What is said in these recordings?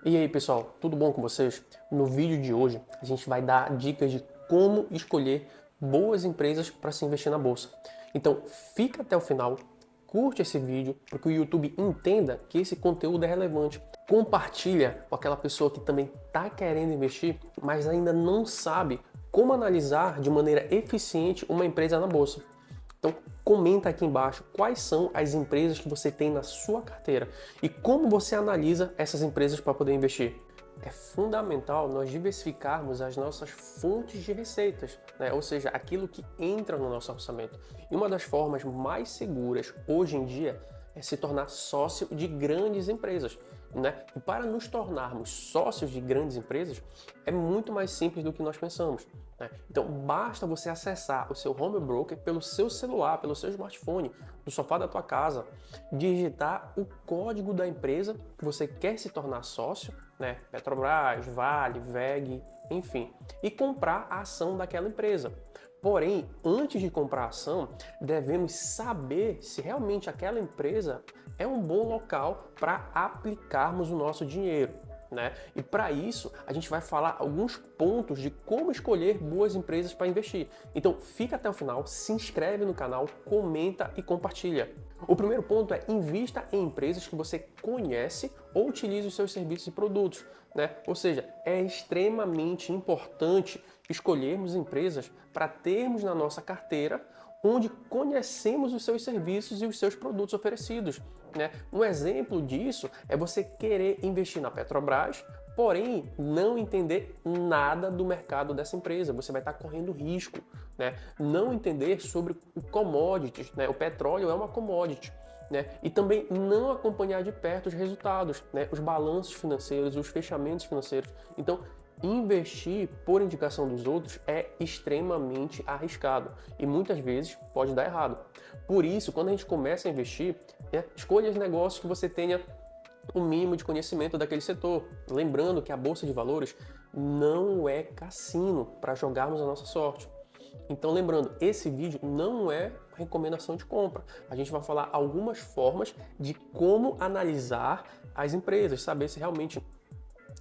E aí pessoal, tudo bom com vocês? No vídeo de hoje a gente vai dar dicas de como escolher boas empresas para se investir na bolsa. Então fica até o final, curte esse vídeo para que o YouTube entenda que esse conteúdo é relevante. Compartilha com aquela pessoa que também está querendo investir, mas ainda não sabe como analisar de maneira eficiente uma empresa na bolsa. Então comenta aqui embaixo quais são as empresas que você tem na sua carteira e como você analisa essas empresas para poder investir. É fundamental nós diversificarmos as nossas fontes de receitas, né? Ou seja, aquilo que entra no nosso orçamento. E uma das formas mais seguras hoje em dia é se tornar sócio de grandes empresas, né? E para nos tornarmos sócios de grandes empresas é muito mais simples do que nós pensamos, né? Então basta você acessar o seu home broker pelo seu celular, pelo seu smartphone, no sofá da tua casa, digitar o código da empresa que você quer se tornar sócio, né? Petrobras, Vale, VEG, enfim, e comprar a ação daquela empresa. Porém, antes de comprar a ação, devemos saber se realmente aquela empresa é um bom local para aplicarmos o nosso dinheiro, né? E para isso, a gente vai falar alguns pontos de como escolher boas empresas para investir. Então, fica até o final, se inscreve no canal, comenta e compartilha. O primeiro ponto é invista em empresas que você conhece ou utilize os seus serviços e produtos, né? Ou seja, é extremamente importante escolhermos empresas para termos na nossa carteira onde conhecemos os seus serviços e os seus produtos oferecidos, né? Um exemplo disso é você querer investir na Petrobras, porém não entender nada do mercado dessa empresa. Você vai estar correndo risco, né? Não entender sobre o commodities, né? O petróleo é uma commodity, né? E também não acompanhar de perto os resultados, né? Os balanços financeiros, os fechamentos financeiros. Então, investir por indicação dos outros é extremamente arriscado e muitas vezes pode dar errado. Por isso, quando a gente começa a investir, escolha os negócios que você tenha o mínimo de conhecimento daquele setor. Lembrando que a Bolsa de Valores não é cassino para jogarmos a nossa sorte. Então, lembrando, esse vídeo não é recomendação de compra. A gente vai falar algumas formas de como analisar as empresas, saber se realmente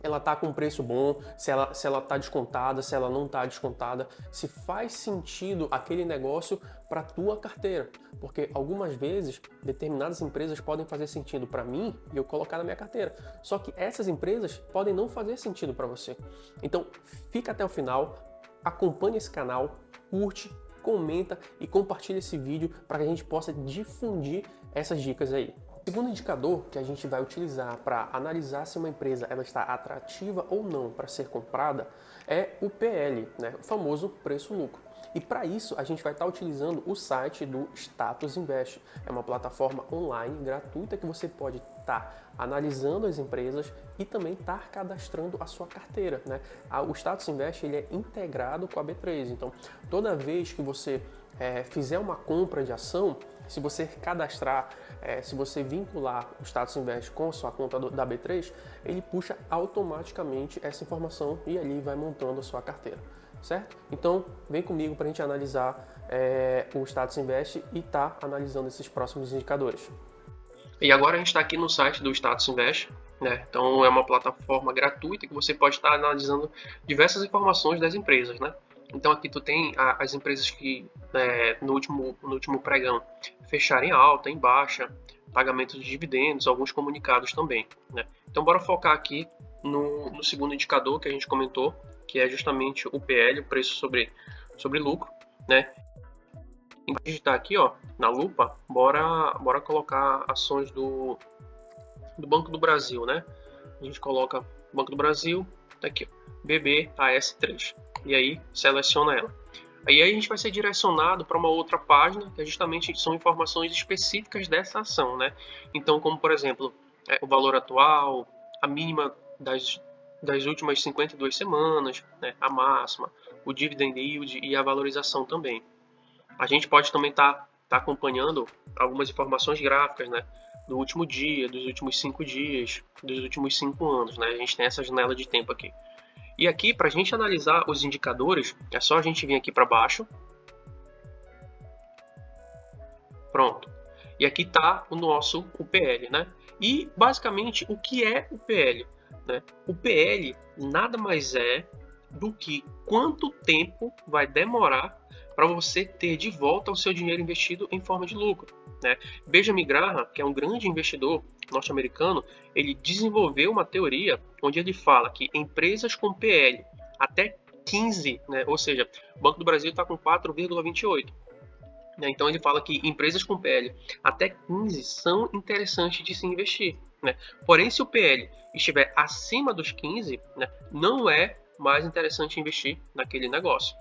ela está com um preço bom, se ela está descontada, se ela não está descontada, se faz sentido aquele negócio para a tua carteira. Porque algumas vezes determinadas empresas podem fazer sentido para mim e eu colocar na minha carteira. Só que essas empresas podem não fazer sentido para você. Então fica até o final, acompanhe esse canal, curte, comenta e compartilha esse vídeo para que a gente possa difundir essas dicas aí. O segundo indicador que a gente vai utilizar para analisar se uma empresa ela está atrativa ou não para ser comprada é o PL, né? O famoso preço-lucro. E para isso a gente vai estar utilizando o site do Status Invest. É uma plataforma online gratuita que você pode estar analisando as empresas e também estar cadastrando a sua carteira, né? O Status Invest ele é integrado com a B3, então toda vez que você fizer uma compra de ação, se você cadastrar, se você vincular o Status Invest com a sua conta da B3, ele puxa automaticamente essa informação e ali vai montando a sua carteira, certo? Então, vem comigo para a gente analisar o Status Invest e tá analisando esses próximos indicadores. E agora a gente está aqui no site do Status Invest, né? Então é uma plataforma gratuita que você pode estar analisando diversas informações das empresas, né? Então aqui tu tem as empresas que no último pregão fecharam em alta, em baixa, pagamento de dividendos, alguns comunicados também, né? Então bora focar aqui no segundo indicador que a gente comentou, que é justamente o PL, o preço sobre lucro, né? Em digitar aqui, ó, na lupa, bora colocar ações do Banco do Brasil, né? A gente coloca Banco do Brasil, tá aqui, ó, BBAS3. E aí seleciona ela. Aí a gente vai ser direcionado para uma outra página, que justamente são informações específicas dessa ação, né? Então, como por exemplo, o valor atual, a mínima das últimas 52 semanas, né? A máxima, o dividend yield e a valorização também. A gente pode também tá acompanhando algumas informações gráficas, né? Do último dia, dos últimos 5 dias, dos últimos 5 anos, né? A gente tem essa janela de tempo aqui. E aqui, para a gente analisar os indicadores, é só a gente vir aqui para baixo. Pronto. E aqui está o nosso UPL, né? E, basicamente, o que é o PL? né? O PL nada mais é do que quanto tempo vai demorar para você ter de volta o seu dinheiro investido em forma de lucro, né? Benjamin Graham, que é um grande investidor norte-americano, ele desenvolveu uma teoria onde ele fala que empresas com PL até 15, né? Ou seja, o Banco do Brasil está com 4,28. Então ele fala que empresas com PL até 15 são interessantes de se investir, né? Porém, se o PL estiver acima dos 15, né, não é mais interessante investir naquele negócio.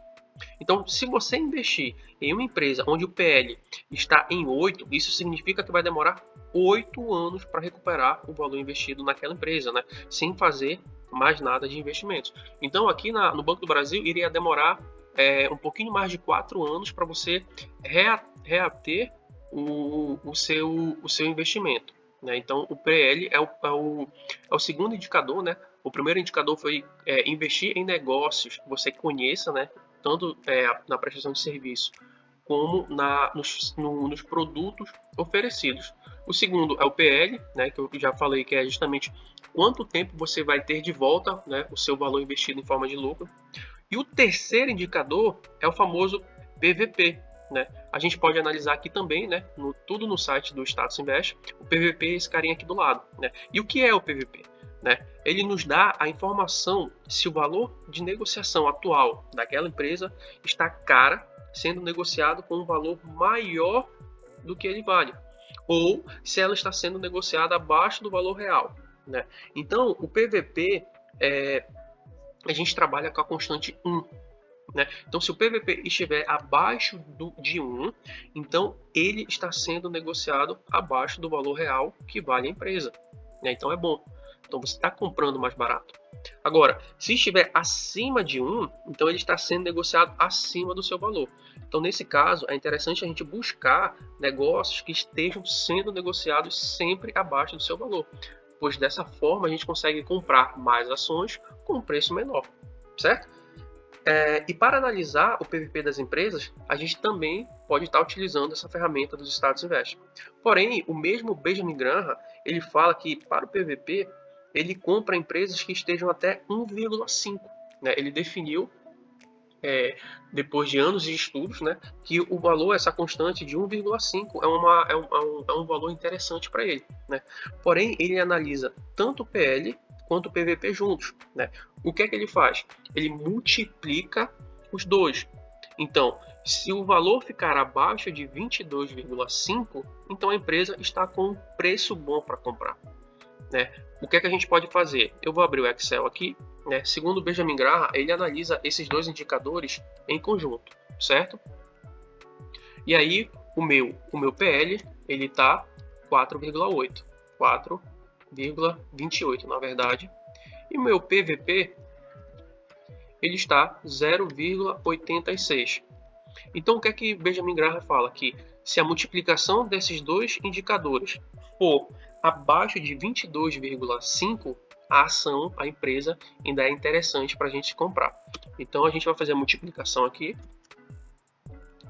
Então, se você investir em uma empresa onde o PL está em 8, isso significa que vai demorar 8 anos para recuperar o valor investido naquela empresa, né? Sem fazer mais nada de investimentos. Então, aqui no Banco do Brasil, iria demorar um pouquinho mais de 4 anos para você reater o seu investimento, né? Então, o PL é o segundo indicador, né? O primeiro indicador foi investir em negócios que você conheça, né? Tanto na prestação de serviço como nos produtos oferecidos. O segundo é o PL, né, que eu já falei que é justamente quanto tempo você vai ter de volta, né, o seu valor investido em forma de lucro. E o terceiro indicador é o famoso PVP, né? A gente pode analisar aqui também, né, tudo no site do Status Invest, o PVP é esse carinha aqui do lado, né? E o que é o PVP? Né? Ele nos dá a informação se o valor de negociação atual daquela empresa está cara, sendo negociado com um valor maior do que ele vale, ou se ela está sendo negociada abaixo do valor real, né? Então, o PVP, a gente trabalha com a constante 1. Né? Então, se o PVP estiver abaixo de 1, então ele está sendo negociado abaixo do valor real que vale a empresa. Né? Então, é bom. Então, você está comprando mais barato. Agora, se estiver acima de 1, então ele está sendo negociado acima do seu valor. Então, nesse caso, é interessante a gente buscar negócios que estejam sendo negociados sempre abaixo do seu valor, pois dessa forma a gente consegue comprar mais ações com um preço menor, certo? E para analisar o PVP das empresas, a gente também pode estar utilizando essa ferramenta dos Status Invest. Porém, o mesmo Benjamin Graham, ele fala que para o PVP, ele compra empresas que estejam até 1,5. Né? Ele definiu, depois de anos de estudos, né, que o valor, essa constante de 1,5 é um valor interessante para ele. Né? Porém, ele analisa tanto o PL quanto o PVP juntos. Né? O que é que ele faz? Ele multiplica os dois. Então, se o valor ficar abaixo de 22,5, então a empresa está com um preço bom para comprar. Né? O que é que a gente pode fazer? Eu vou abrir o Excel aqui. Né? Segundo o Benjamin Graham, ele analisa esses dois indicadores em conjunto, certo? E aí, o meu PL, ele está 4,8. 4,28, na verdade. E o meu PVP, ele está 0,86. Então, o que é que Benjamin Graham fala? Que se a multiplicação desses dois indicadores for abaixo de 22,5, a ação, a empresa, ainda é interessante para a gente comprar. Então, a gente vai fazer a multiplicação aqui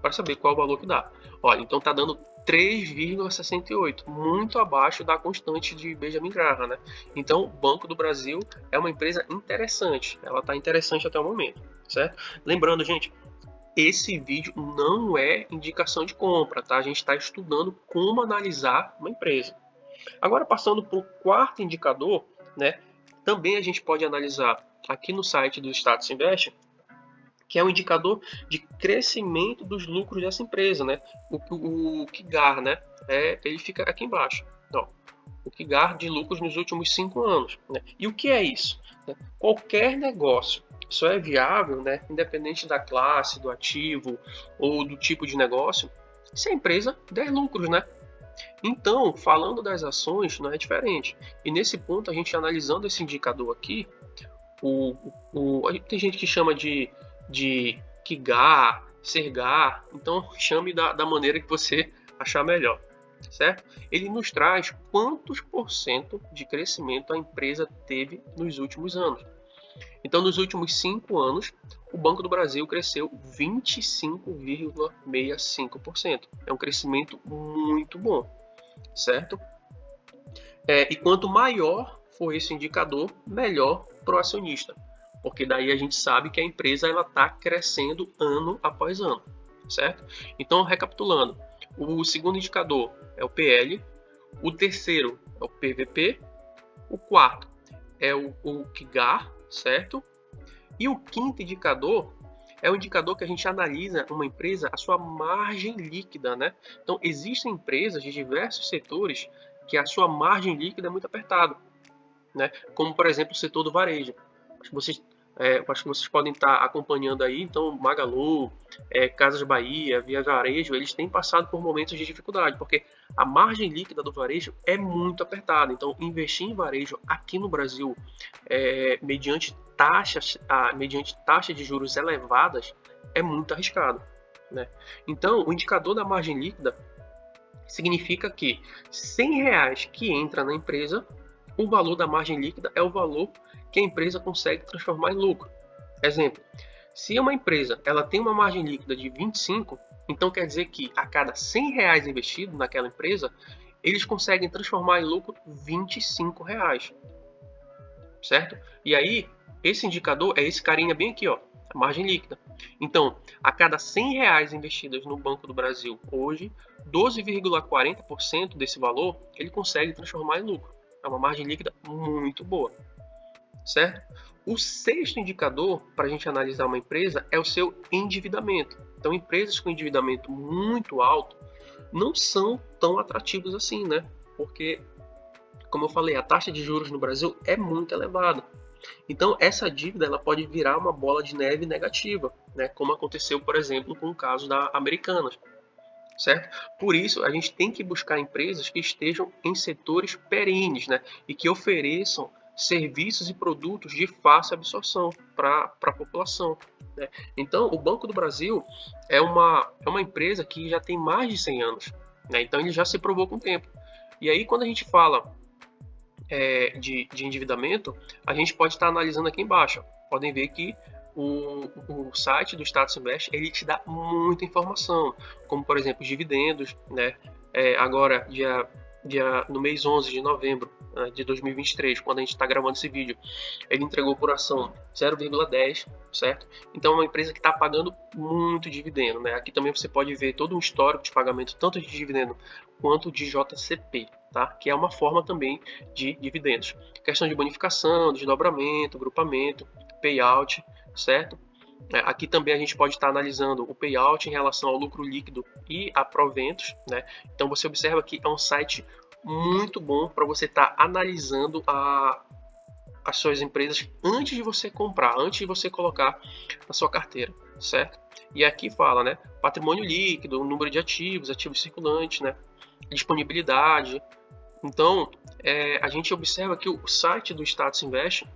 para saber qual é o valor que dá. Olha, então está dando 3,68, muito abaixo da constante de Benjamin Graham, né? Então, o Banco do Brasil é uma empresa interessante. Ela está interessante até o momento, certo? Lembrando, gente, esse vídeo não é indicação de compra, tá? A gente está estudando como analisar uma empresa. Agora, passando para o quarto indicador, né? Também a gente pode analisar aqui no site do Status Invest, que é um indicador de crescimento dos lucros dessa empresa, né? O KIGAR, né? Ele fica aqui embaixo. Ó, o KIGAR de lucros nos últimos 5 anos. Né? E o que é isso? Qualquer negócio só é viável, né? Independente da classe, do ativo ou do tipo de negócio, se a empresa der lucros, né? Então, falando das ações, não é diferente. E nesse ponto, a gente analisando esse indicador aqui, tem gente que chama de KIGAR, SERGAR, então chame da maneira que você achar melhor, certo? Ele nos traz quantos % de crescimento a empresa teve nos últimos anos. Então, nos últimos 5 anos, o Banco do Brasil cresceu 25,65%. É um crescimento muito bom, certo? E quanto maior for esse indicador melhor para o acionista, porque daí a gente sabe que a empresa está crescendo ano após ano, certo? Então, recapitulando, o segundo indicador é o PL, o terceiro é o PVP, o quarto é o KIGAR, certo? E o quinto indicador é o indicador que a gente analisa uma empresa, a sua margem líquida, né? Então, existem empresas de diversos setores que a sua margem líquida é muito apertada, né? Como, por exemplo, o setor do varejo. Acho que vocês podem estar acompanhando aí, então, Magalu, Casas Bahia, Via Varejo, eles têm passado por momentos de dificuldade, porque a margem líquida do varejo é muito apertada. Então, investir em varejo aqui no Brasil, mediante taxas de juros elevadas, é muito arriscado, né? Então, o indicador da margem líquida significa que R$ 100 que entra na empresa, o valor da margem líquida é o valor que a empresa consegue transformar em lucro. Exemplo, se uma empresa ela tem uma margem líquida de 25, então quer dizer que a cada R$ 100 investido naquela empresa, eles conseguem transformar em lucro R$ 25, certo? E aí, esse indicador é esse carinha bem aqui, ó, a margem líquida. Então, a cada R$ 100 investidos no Banco do Brasil hoje, 12,40% desse valor ele consegue transformar em lucro. É uma margem líquida muito boa, certo? O sexto indicador para a gente analisar uma empresa é o seu endividamento. Então, empresas com endividamento muito alto não são tão atrativas assim, né? Porque, como eu falei, a taxa de juros no Brasil é muito elevada. Então, essa dívida ela pode virar uma bola de neve negativa, né? Como aconteceu, por exemplo, com o caso da Americanas, certo? Por isso, a gente tem que buscar empresas que estejam em setores perenes, né? E que ofereçam serviços e produtos de fácil absorção para a população, né? Então, o Banco do Brasil é uma empresa que já tem mais de 100 anos, né? Então, ele já se provou com o tempo. E aí, quando a gente fala de endividamento, a gente pode estar analisando aqui embaixo. Podem ver que o site do Status Invest ele te dá muita informação, como por exemplo dividendos, né? Agora no mês 11 de novembro de 2023, quando a gente está gravando esse vídeo, ele entregou por ação 0,10, certo? Então é uma empresa que está pagando muito dividendo, né? Aqui também você pode ver todo um histórico de pagamento, tanto de dividendo quanto de JCP, tá? Que é uma forma também de dividendos. Questão de bonificação, desdobramento, grupamento, payout, certo? Aqui também a gente pode estar analisando o payout em relação ao lucro líquido e a proventos, né? Então você observa que é um site muito bom para você estar analisando as suas empresas antes de você comprar, antes de você colocar na sua carteira, certo? E aqui fala, né? Patrimônio líquido, número de ativos, ativos circulantes, né? Disponibilidade. Então, a gente observa que o site do Status Invest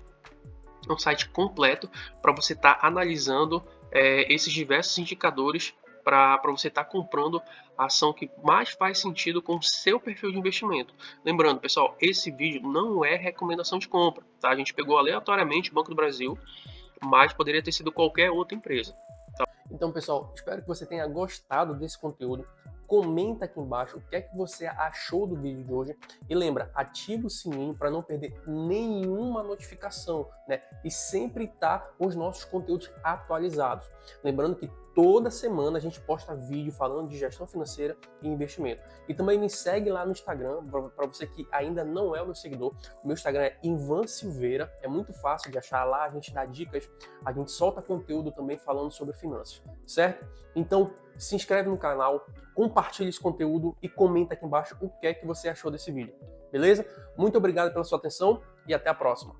é um site completo para você estar analisando esses diversos indicadores para você estar comprando a ação que mais faz sentido com o seu perfil de investimento. Lembrando, pessoal, esse vídeo não é recomendação de compra, tá? A gente pegou aleatoriamente o Banco do Brasil, mas poderia ter sido qualquer outra empresa. Então, pessoal, espero que você tenha gostado desse conteúdo. Comenta aqui embaixo o que é que você achou do vídeo de hoje. E lembra, ativa o sininho para não perder nenhuma notificação, né? E sempre estar com os nossos conteúdos atualizados. Lembrando que toda semana a gente posta vídeo falando de gestão financeira e investimento. E também me segue lá no Instagram, para você que ainda não é o meu seguidor. O meu Instagram é Ivan Silveira, é muito fácil de achar lá, a gente dá dicas, a gente solta conteúdo também falando sobre finanças, certo? Então, se inscreve no canal, compartilha esse conteúdo e comenta aqui embaixo o que é que você achou desse vídeo, beleza? Muito obrigado pela sua atenção e até a próxima.